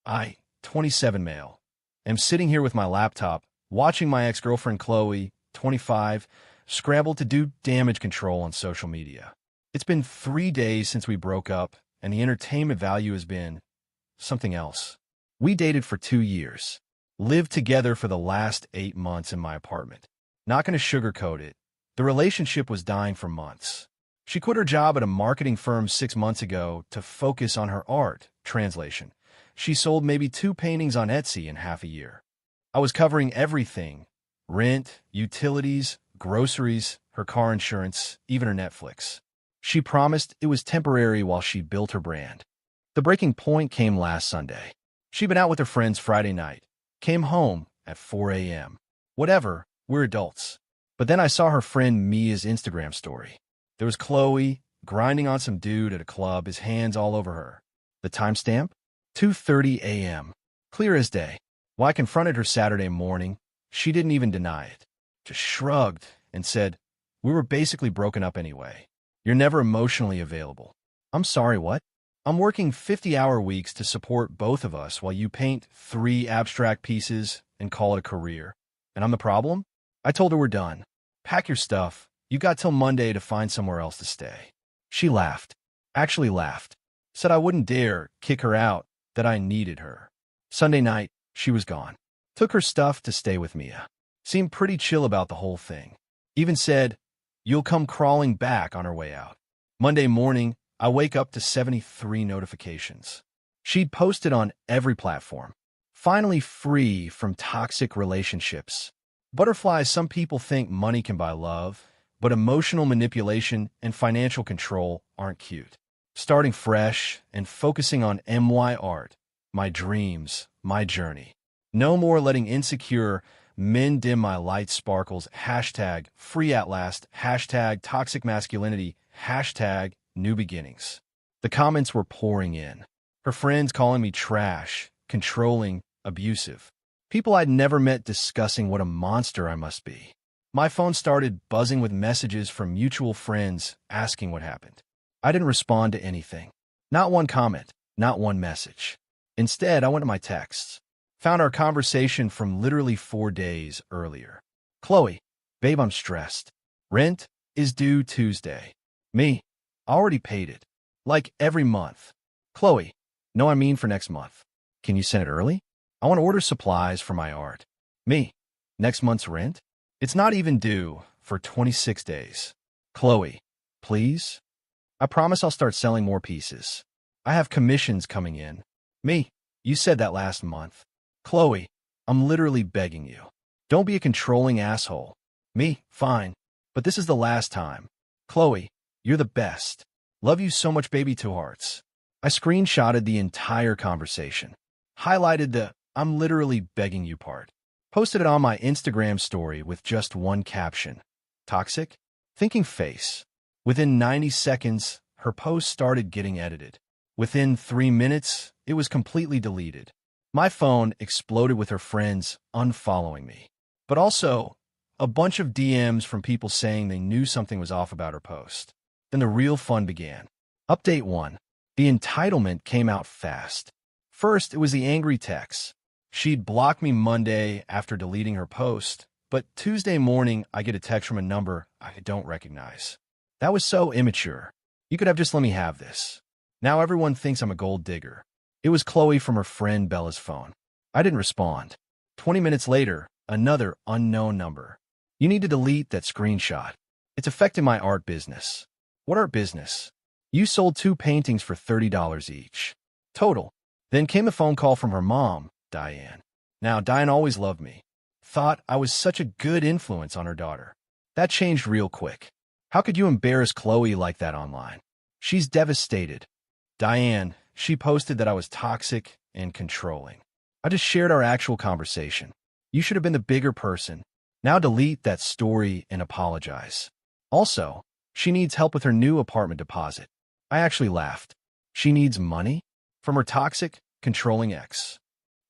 I, 27 male, am sitting here with my laptop, watching my ex-girlfriend Chloe, 25, scramble to do damage control on social media. It's been 3 days since we broke up, and the entertainment value has been something else. We dated for 2 years, lived together for the last 8 months in my apartment. Not going to sugarcoat it. The relationship was dying for months. She quit her job at a marketing firm 6 months ago to focus on her art. Translation: she sold maybe 2 paintings on Etsy in half a year. I was covering everything: rent, utilities, groceries, her car insurance, even her Netflix. She promised it was temporary while she built her brand. The breaking point came last Sunday. She'd been out with her friends Friday night. Came home at 4 a.m. Whatever, we're adults. But then I saw her friend Mia's Instagram story. There was Chloe grinding on some dude at a club, his hands all over her. The timestamp? 2:30 a.m. Clear as day. When I confronted her Saturday morning, she didn't even deny it. Just shrugged and said, "We were basically broken up anyway. You're never emotionally available." I'm sorry, what? I'm working 50-hour weeks to support both of us while you paint 3 abstract pieces and call it a career. And I'm the problem? I told her we're done. Pack your stuff. You got till Monday to find somewhere else to stay. She laughed. Actually laughed. Said I wouldn't dare kick her out, that I needed her. Sunday night, she was gone. Took her stuff to stay with Mia. Seemed pretty chill about the whole thing. Even said, "You'll come crawling back" on her way out. Monday morning, I wake up to 73 notifications. She'd posted on every platform. Finally free from toxic relationships. Butterflies: some people think money can buy love, but emotional manipulation and financial control aren't cute. Starting fresh and focusing on my art, my dreams, my journey. No more letting insecure men dim my light sparkles. Hashtag free at last. Hashtag toxic masculinity. Hashtag new beginnings. The comments were pouring in. Her friends calling me trash, controlling, abusive. People I'd never met discussing what a monster I must be. My phone started buzzing with messages from mutual friends asking what happened. I didn't respond to anything. Not one comment, not one message. Instead, I went to my texts. Found our conversation from literally 4 days earlier. Chloe: "Babe, I'm stressed. Rent is due Tuesday." Me: "I already paid it. Like every month." Chloe: "No, I mean for next month. Can you send it early? I want to order supplies for my art." Me: "Next month's rent? It's not even due for 26 days. Chloe: "Please? I promise I'll start selling more pieces. I have commissions coming in." Me: "You said that last month." Chloe: "I'm literally begging you. Don't be a controlling asshole." Me: "Fine, but this is the last time." Chloe: "You're the best. Love you so much, baby, 2 hearts." I screenshotted the entire conversation. Highlighted the "I'm literally begging you" part. Posted it on my Instagram story with just one caption: "Toxic? Thinking face." Within 90 seconds, her post started getting edited. Within 3 minutes, it was completely deleted. My phone exploded with her friends unfollowing me. But also, a bunch of DMs from people saying they knew something was off about her post. Then the real fun began. Update 1. The entitlement came out fast. First, it was the angry texts. She'd blocked me Monday after deleting her post, but Tuesday morning I get a text from a number I don't recognize. That was so immature. You could have just let me have this. Now everyone thinks I'm a gold digger. It was Chloe from her friend Bella's phone. I didn't respond. 20 minutes later, another unknown number. "You need to delete that screenshot. It's affecting my art business." What art business? "You sold 2 paintings for $30 each. Total." Then came a phone call from her mom, Diane. Now, Diane always loved me. Thought I was such a good influence on her daughter. That changed real quick. How could you embarrass Chloe like that online? She's devastated. Diane, she posted that I was toxic and controlling. I just shared our actual conversation. "You should have been the bigger person. Now delete that story and apologize." Also, she needs help with her new apartment deposit. I actually laughed. She needs money? From her toxic, controlling ex.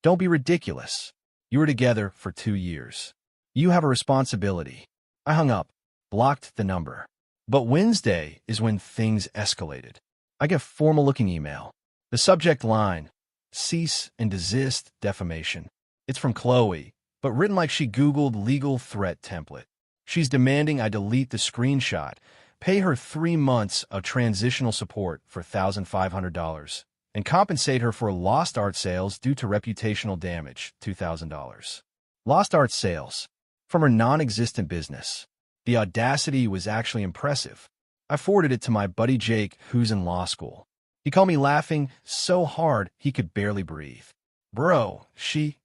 Don't be ridiculous. You were together for 2 years. You have a responsibility. I hung up, blocked the number. But Wednesday is when things escalated. I get a formal-looking email. The subject line: Cease and desist defamation. It's from Chloe, but written like she Googled legal threat template. She's demanding I delete the screenshot, pay her 3 months of transitional support for $1,500, and compensate her for lost art sales due to reputational damage, $2,000. Lost art sales from her non-existent business. The audacity was actually impressive. I forwarded it to my buddy Jake, who's in law school. He called me laughing so hard he could barely breathe. Bro, she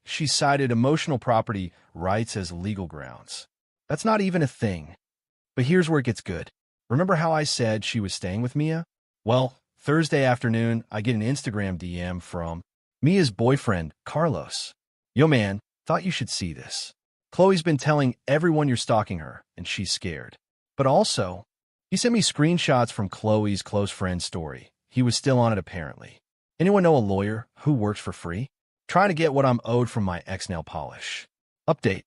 cited emotional property rights as legal grounds. That's not even a thing. But here's where it gets good. Remember how I said she was staying with Mia? Well, Thursday afternoon, I get an Instagram DM from Mia's boyfriend, Carlos. Yo man, thought you should see this. Chloe's been telling everyone you're stalking her, and she's scared. But also, he sent me screenshots from Chloe's close friend's story. He was still on it apparently. Anyone know a lawyer who works for free? Trying to get what I'm owed from my ex-nail polish. Update.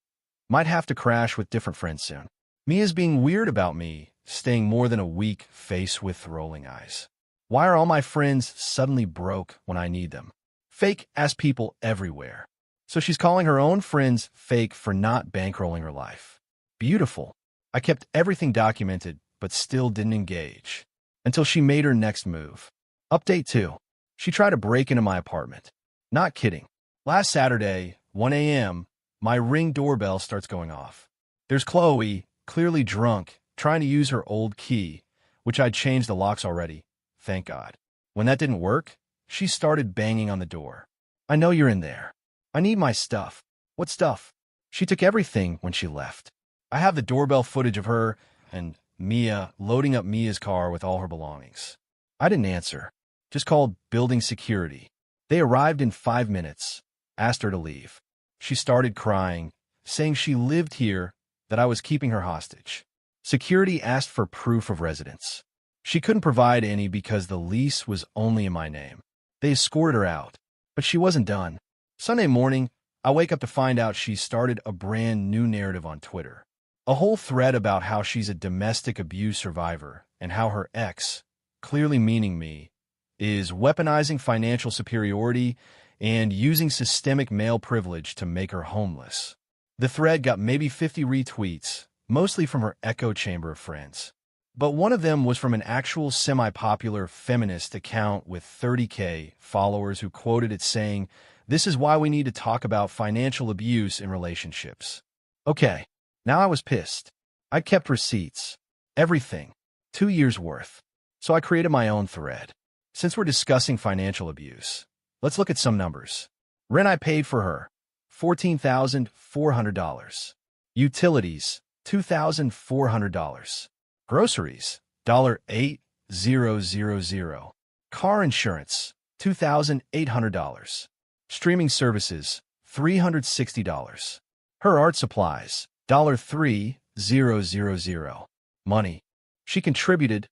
Might have to crash with different friends soon. Mia's being weird about me, staying more than a week face with rolling eyes. Why are all my friends suddenly broke when I need them? Fake ass people everywhere. So she's calling her own friends fake for not bankrolling her life. Beautiful. I kept everything documented, but still didn't engage. Until she made her next move. Update 2. She tried to break into my apartment. Not kidding. Last Saturday, 1 a.m., my Ring doorbell starts going off. There's Chloe, clearly drunk, trying to use her old key, which I'd changed the locks already. Thank God. When that didn't work, she started banging on the door. I know you're in there. I need my stuff. What stuff? She took everything when she left. I have the doorbell footage of her and Mia loading up Mia's car with all her belongings. I didn't answer. Just called building security. They arrived in 5 minutes. Asked her to leave. She started crying, saying she lived here, that I was keeping her hostage. Security asked for proof of residence. She couldn't provide any because the lease was only in my name. They escorted her out, but she wasn't done. Sunday morning, I wake up to find out she started a brand new narrative on Twitter. A whole thread about how she's a domestic abuse survivor and how her ex, clearly meaning me, is weaponizing financial superiority and using systemic male privilege to make her homeless. The thread got maybe 50 retweets, mostly from her echo chamber of friends. But one of them was from an actual semi-popular feminist account with 30K followers who quoted it saying, "This is why we need to talk about financial abuse in relationships." Okay, now I was pissed. I kept receipts. Everything. 2 years worth. So I created my own thread. Since we're discussing financial abuse, let's look at some numbers. Rent I paid for her, $14,400. Utilities, $2,400. Groceries, $8,000. Car insurance, $2,800. Streaming services, $360. Her art supplies, $3,000. Money. She contributed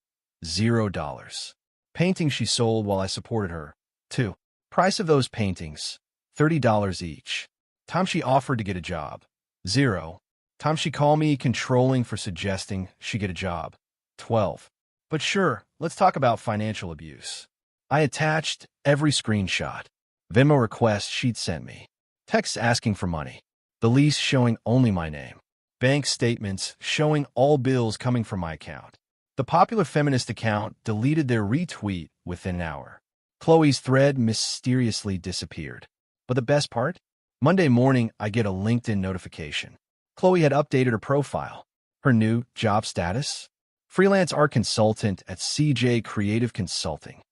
$0. Paintings she sold while I supported her, 2. Price of those paintings, $30 each. Time she offered to get a job, 0. Time she called me controlling for suggesting she get a job, 12. But sure, let's talk about financial abuse. I attached every screenshot. Venmo request she'd sent me. Texts asking for money. The lease showing only my name. Bank statements showing all bills coming from my account. The popular feminist account deleted their retweet within an hour. Chloe's thread mysteriously disappeared. But the best part? Monday morning, I get a LinkedIn notification. Chloe had updated her profile. Her new job status? Freelance art consultant at CJ Creative Consulting.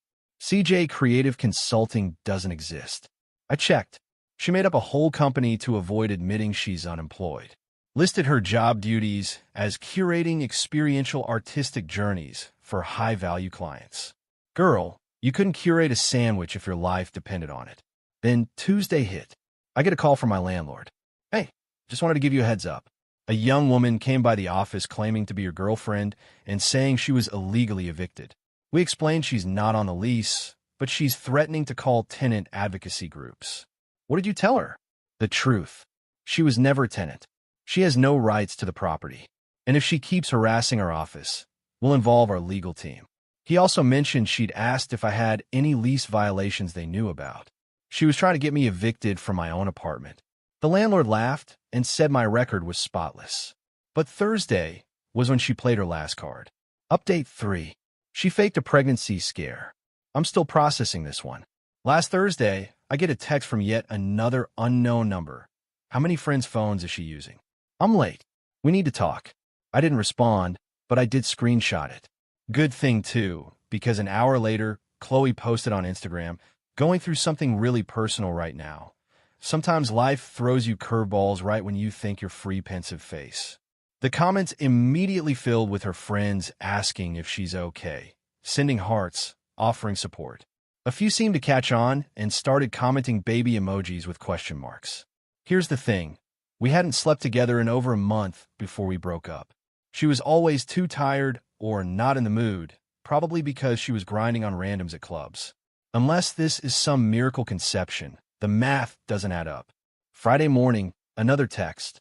CJ Creative Consulting doesn't exist. I checked. She made up a whole company to avoid admitting she's unemployed. Listed her job duties as curating experiential artistic journeys for high-value clients. Girl, you couldn't curate a sandwich if your life depended on it. Then Tuesday hit. I get a call from my landlord. "Hey, just wanted to give you a heads up. A young woman came by the office claiming to be your girlfriend and saying she was illegally evicted. We explained she's not on the lease, but she's threatening to call tenant advocacy groups." What did you tell her? The truth. She was never a tenant. She has no rights to the property. And if she keeps harassing our office, we'll involve our legal team. He also mentioned she'd asked if I had any lease violations they knew about. She was trying to get me evicted from my own apartment. The landlord laughed and said my record was spotless. But Thursday was when she played her last card. Update 3. She faked a pregnancy scare. I'm still processing this one. Last Thursday, I get a text from yet another unknown number. How many friends' phones is she using? I'm late. We need to talk. I didn't respond, but I did screenshot it. Good thing, too, because an hour later, Chloe posted on Instagram, going through something really personal right now. Sometimes life throws you curveballs right when you think you're free, pensive face. The comments immediately filled with her friends asking if she's okay, sending hearts, offering support. A few seemed to catch on and started commenting baby emojis with question marks. Here's the thing. We hadn't slept together in over a month before we broke up. She was always too tired or not in the mood, probably because she was grinding on randoms at clubs. Unless this is some miracle conception, the math doesn't add up. Friday morning, another text.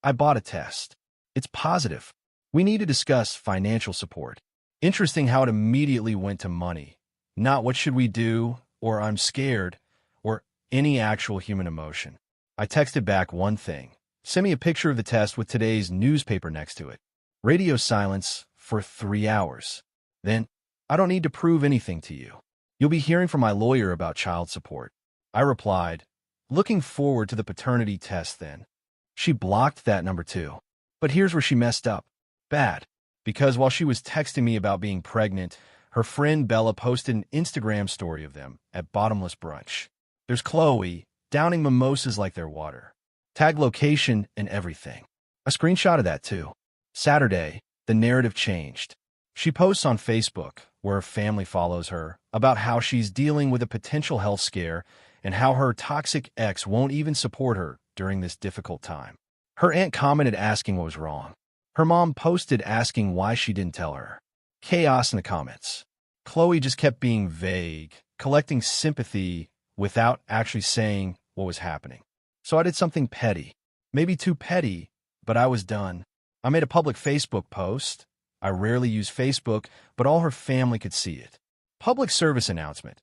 I bought a test. It's positive. We need to discuss financial support. Interesting how it immediately went to money. Not what should we do, or I'm scared, or any actual human emotion. I texted back one thing. Send me a picture of the test with today's newspaper next to it. Radio silence for 3 hours. Then, I don't need to prove anything to you. You'll be hearing from my lawyer about child support. I replied, looking forward to the paternity test then. She blocked that number too. But here's where she messed up. Bad. Because while she was texting me about being pregnant, her friend Bella posted an Instagram story of them at Bottomless Brunch. There's Chloe, downing mimosas like they're water. Tag location and everything. A screenshot of that too. Saturday, the narrative changed. She posts on Facebook, where her family follows her, about how she's dealing with a potential health scare and how her toxic ex won't even support her during this difficult time. Her aunt commented asking what was wrong. Her mom posted asking why she didn't tell her. Chaos in the comments. Chloe just kept being vague, collecting sympathy without actually saying what was happening. So I did something petty. Maybe too petty, but I was done. I made a public Facebook post. I rarely use Facebook, but all her family could see it. Public service announcement.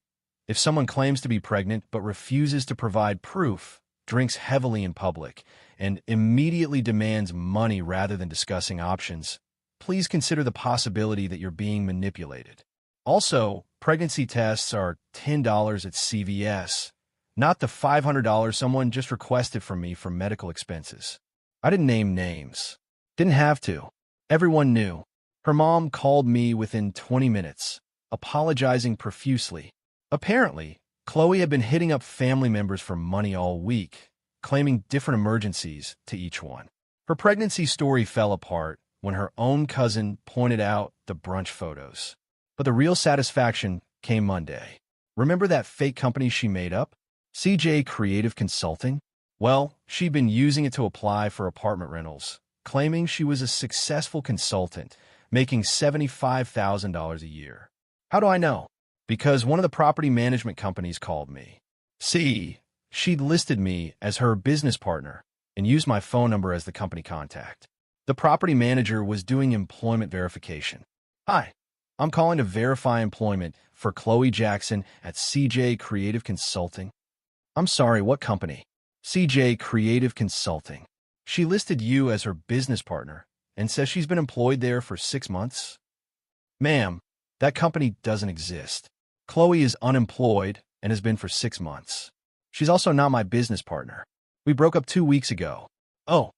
If someone claims to be pregnant but refuses to provide proof, drinks heavily in public, and immediately demands money rather than discussing options, please consider the possibility that you're being manipulated. Also, pregnancy tests are $10 at CVS, not the $500 someone just requested from me for medical expenses. I didn't name names. Didn't have to. Everyone knew. Her mom called me within 20 minutes, apologizing profusely. Apparently, Chloe had been hitting up family members for money all week, claiming different emergencies to each one. Her pregnancy story fell apart when her own cousin pointed out the brunch photos. But the real satisfaction came Monday. Remember that fake company she made up? CJ Creative Consulting? Well, she'd been using it to apply for apartment rentals, claiming she was a successful consultant, making $75,000 a year. How do I know? Because one of the property management companies called me. See, she'd listed me as her business partner and used my phone number as the company contact. The property manager was doing employment verification. Hi, I'm calling to verify employment for Chloe Jackson at CJ Creative Consulting. I'm sorry, what company? CJ Creative Consulting. She listed you as her business partner and says she's been employed there for 6 months. Ma'am, that company doesn't exist. Chloe is unemployed and has been for 6 months. She's also not my business partner. We broke up 2 weeks ago. Oh,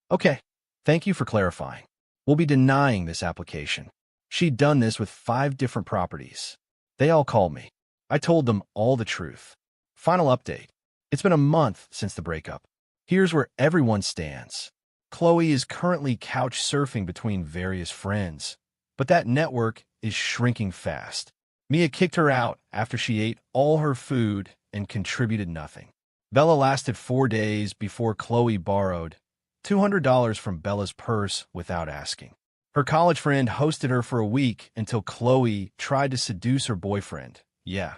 okay. Thank you for clarifying. We'll be denying this application. She'd done this with 5 different properties. They all called me. I told them all the truth. Final update. It's been a month since the breakup. Here's where everyone stands. Chloe is currently couch surfing between various friends, but that network is shrinking fast. Mia kicked her out after she ate all her food and contributed nothing. Bella lasted 4 days before Chloe borrowed $200 from Bella's purse without asking. Her college friend hosted her for a week until Chloe tried to seduce her boyfriend. Yeah,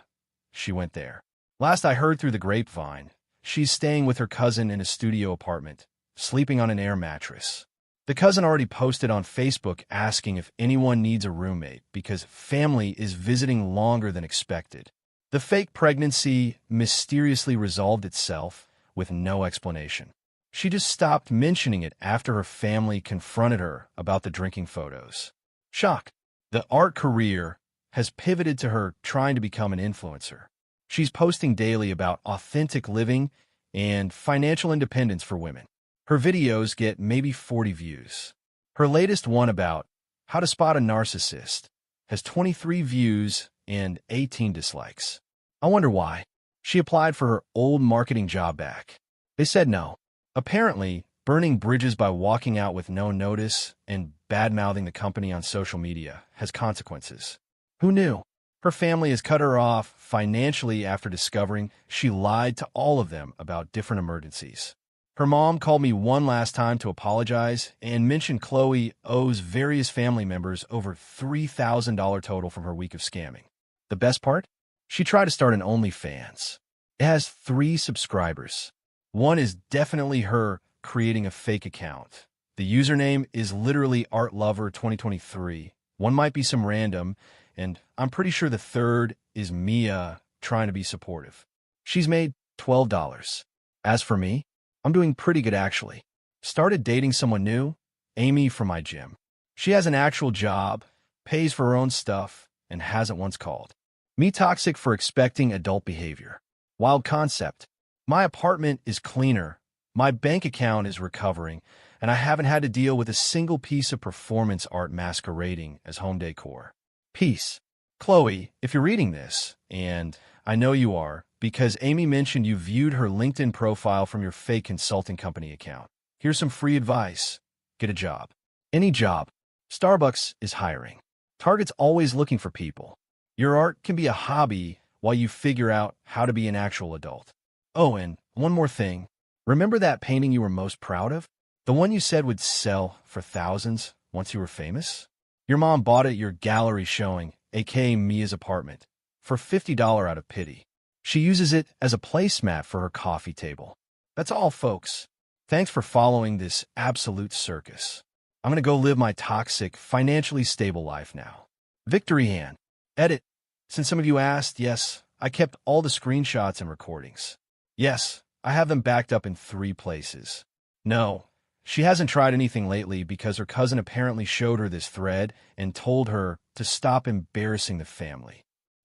she went there. Last I heard through the grapevine, she's staying with her cousin in a studio apartment, sleeping on an air mattress. The cousin already posted on Facebook asking if anyone needs a roommate because family is visiting longer than expected. The fake pregnancy mysteriously resolved itself with no explanation. She just stopped mentioning it after her family confronted her about the drinking photos. Shock. The art career has pivoted to her trying to become an influencer. She's posting daily about authentic living and financial independence for women. Her videos get maybe 40 views. Her latest one about how to spot a narcissist has 23 views and 18 dislikes. I wonder why. She applied for her old marketing job back. They said no. Apparently, burning bridges by walking out with no notice and bad-mouthing the company on social media has consequences. Who knew? Her family has cut her off financially after discovering she lied to all of them about different emergencies. Her mom called me one last time to apologize and mentioned Chloe owes various family members over $3,000 total from her week of scamming. The best part? She tried to start an OnlyFans. It has 3 subscribers. One is definitely her creating a fake account. The username is literally ArtLover2023. One might be some random, and I'm pretty sure the third is Mia trying to be supportive. She's made $12. As for me, I'm doing pretty good actually. Started dating someone new, Amy from my gym. She has an actual job, pays for her own stuff, and hasn't once called. Me toxic for expecting adult behavior. Wild concept. My apartment is cleaner, my bank account is recovering, and I haven't had to deal with a single piece of performance art masquerading as home decor. Peace. Chloe, if you're reading this, and I know you are, because Amy mentioned you viewed her LinkedIn profile from your fake consulting company account. Here's some free advice. Get a job. Any job. Starbucks is hiring. Target's always looking for people. Your art can be a hobby while you figure out how to be an actual adult. Oh, and one more thing. Remember that painting you were most proud of? The one you said would sell for thousands once you were famous? Your mom bought it at your gallery showing, aka Mia's apartment, for $50 out of pity. She uses it as a placemat for her coffee table. That's all, folks. Thanks for following this absolute circus. I'm going to go live my toxic, financially stable life now. Victory hand. Edit. Since some of you asked, yes, I kept all the screenshots and recordings. Yes, I have them backed up in 3 places. No, she hasn't tried anything lately because her cousin apparently showed her this thread and told her to stop embarrassing the family.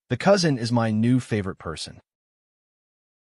The cousin is my new favorite person.